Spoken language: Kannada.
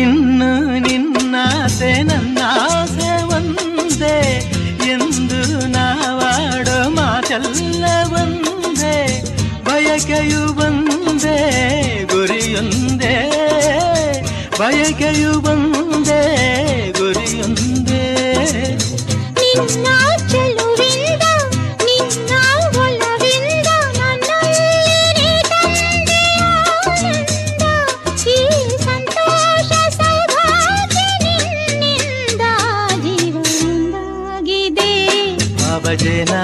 ಇನ್ನು ನಿನ್ನಾಸೆ ನನ್ನಾಸೆ ಒಂದೇ ಎಂದು ನಾವಾಡೋ ಮಾತೆಲ್ಲ ಒಂದೇ, ಬಯಕೆಯು ಒಂದೇ ಗುರಿಯೊಂದೇ, ಬಯಕೆಯು ಒಂದೇ ಗುರಿಯೊಂದೇ. ನಿನ್ನ ಚೆಲುವಿಂದ ನಿನ್ನ ಒಲವಿಂದ ನನ್ನಲ್ಲಿ ತಂದೆ ಆನಂದ, ಈ ಸಂತೋಷ ಸೌಭಾಗ್ಯ ನಿನ್ನಿಂದ ಜೀವನದಾಗಿದೆ. ಭಜನಾ